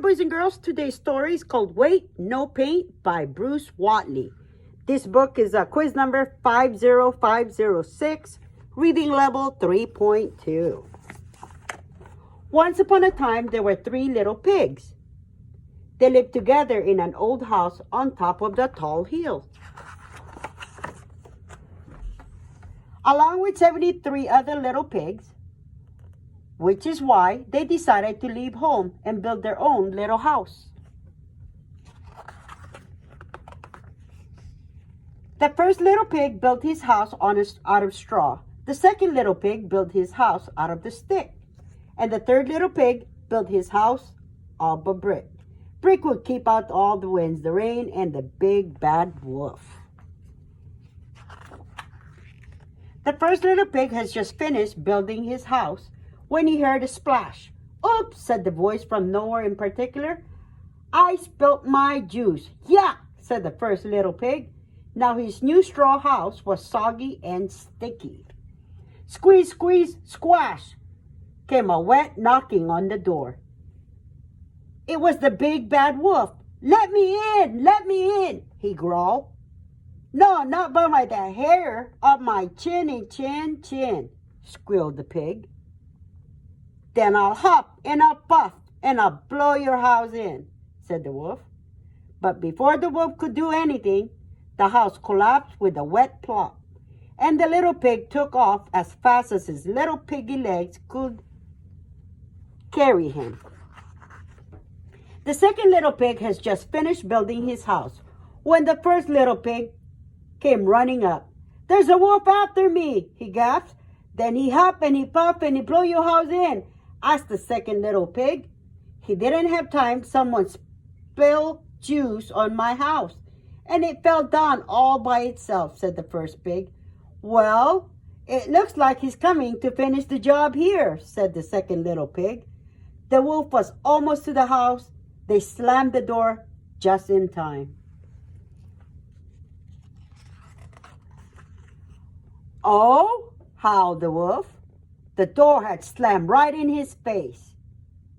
boys and girls. Today's story is called Wait, No Paint by Bruce Watley. This book is quiz number 50506, reading level 3.2. Once upon a time, there were 3 little pigs. They lived together in an old house on top of the tall hill. Along with 73 other little pigs, which is why they decided to leave home and build their own little house. The first little pig built his house out of straw. The second little pig built his house out of the stick. And the third little pig built his house of a brick. Brick would keep out all the winds, the rain, and the big bad wolf. The first little pig has just finished building his house when he heard a splash. "Oops," said the voice from nowhere in particular. "I spilt my juice." "Yeah," said the first little pig. Now his new straw house was soggy and sticky. Squeeze, squeeze, squash came a wet knocking on the door. It was the big bad wolf. Let me in, he growled. "No, not by the hair of my chinny chin, squealed the pig. "Then I'll hop and I'll puff and I'll blow your house in," said the wolf. But before the wolf could do anything, the house collapsed with a wet plop, and the little pig took off as fast as his little piggy legs could carry him. The second little pig has just finished building his house when the first little pig came running up. "There's a wolf after me," he gasped. "Then he hop and he puff and he blow your house in," asked the second little pig. "He didn't have time. Someone spilled juice on my house, and it fell down all by itself," said the first pig. "Well, it looks like he's coming to finish the job here," said the second little pig. The wolf was almost to the house. They slammed the door just in time. "Oh," howled the wolf. The door had slammed right in his face,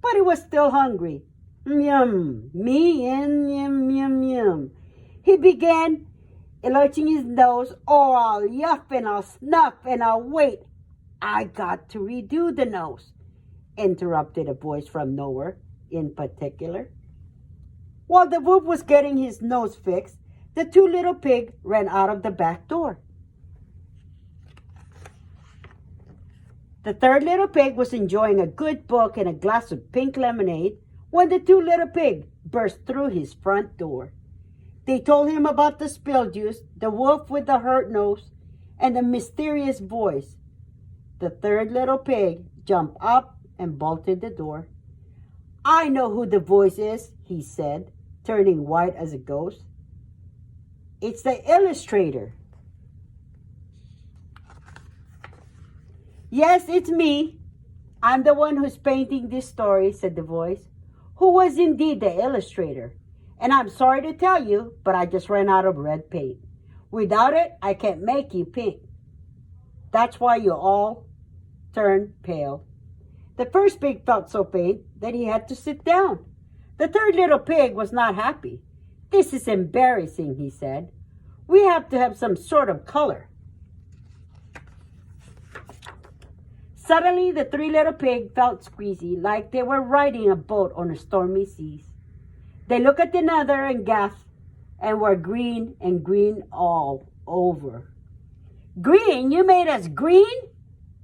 but he was still hungry. "Yum, me and yum, yum, yum." He began lurching his nose. "Oh, I'll yuff and I'll snuff and I'll wait. I got to redo the nose," interrupted a voice from nowhere in particular. While the wolf was getting his nose fixed, the 2 little pigs ran out of the back door. The third little pig was enjoying a good book and a glass of pink lemonade when the 2 little pigs burst through his front door. They told him about the spilled juice, the wolf with the hurt nose, and the mysterious voice. The third little pig jumped up and bolted the door. "I know who the voice is," he said, turning white as a ghost. "It's the illustrator." "Yes, it's me. I'm the one who's painting this story," said the voice, who was indeed the illustrator. "And I'm sorry to tell you, but I just ran out of red paint. Without it, I can't make you pink. That's why you all turned pale." The first pig felt so faint that he had to sit down. The third little pig was not happy. "This is embarrassing," he said. "We have to have some sort of color." Suddenly, the 3 little pigs felt squeezy, like they were riding a boat on a stormy seas. They looked at another and gasped, and were green and green all over. "Green? You made us green?"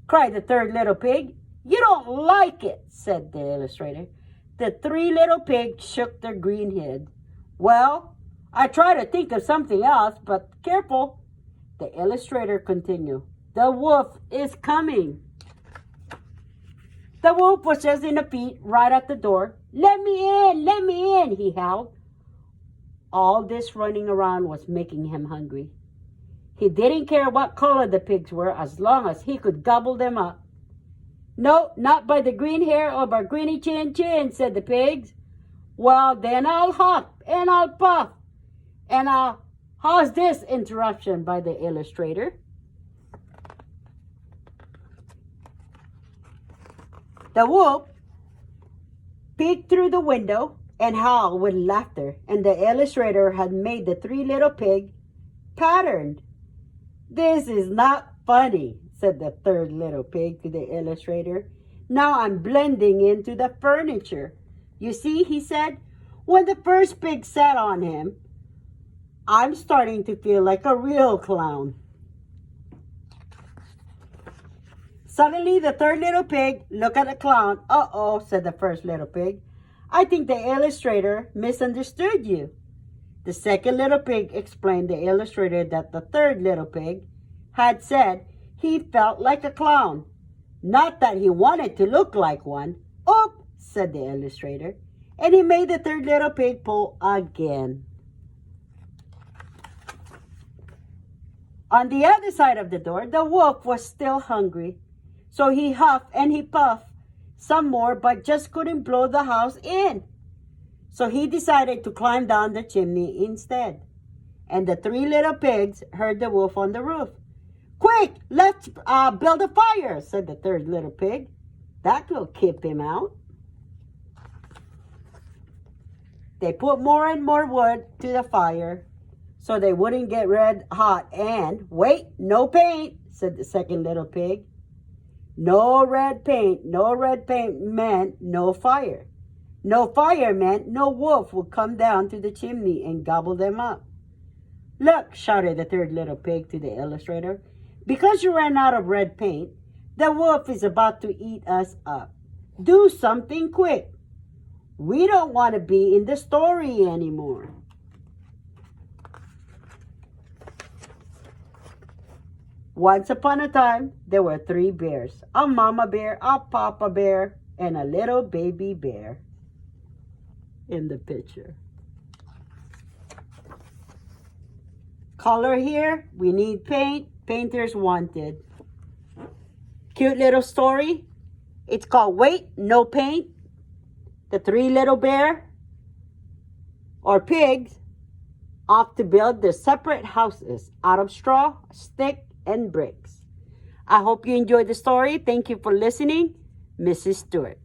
cried the third little pig. "You don't like it," said the illustrator. The 3 little pigs shook their green head. "Well, I try to think of something else, but careful," the illustrator continued. "The wolf is coming." The wolf was just in a feet right at the door. Let me in, he howled. All this running around was making him hungry. He didn't care what color the pigs were as long as he could gobble them up. "No, not by the green hair of our greeny chin, said the pigs. "Well, then I'll hop and I'll puff and I'll..." How's this interruption by the illustrator? The wolf peeked through the window and howl with laughter, and the illustrator had made the three little pig patterned. "This is not funny," said the third little pig to the illustrator. "Now I'm blending into the furniture. You see," he said, "when the first pig sat on him, I'm starting to feel like a real clown." Suddenly, the third little pig looked at the clown. "Uh-oh," said the first little pig. "I think the illustrator misunderstood you." The second little pig explained to the illustrator that the third little pig had said he felt like a clown, not that he wanted to look like one. "Oh," said the illustrator, and he made the third little pig pull again. On the other side of the door, the wolf was still hungry. So he huffed and he puffed some more, but just couldn't blow the house in. So he decided to climb down the chimney instead. And the three little pigs heard the wolf on the roof. "Quick, let's build a fire," said the third little pig. "That will keep him out." They put more and more wood to the fire so they wouldn't get red hot. And, "Wait, no paint," said the second little pig. No red paint meant no fire. No fire meant no wolf would come down to the chimney and gobble them up. "Look," shouted the third little pig to the illustrator, "because you ran out of red paint, the wolf is about to eat us up. Do something quick. We don't want to be in the story anymore." Once upon a time, there were three bears: a mama bear, a papa bear, and a little baby bear in the picture. Color here, we need paint, painters wanted. Cute little story. It's called "Wait, No Paint." The three little bear or pigs off to build their separate houses out of straw, stick, and bricks. I hope you enjoyed the story. Thank you for listening. Mrs. Stewart.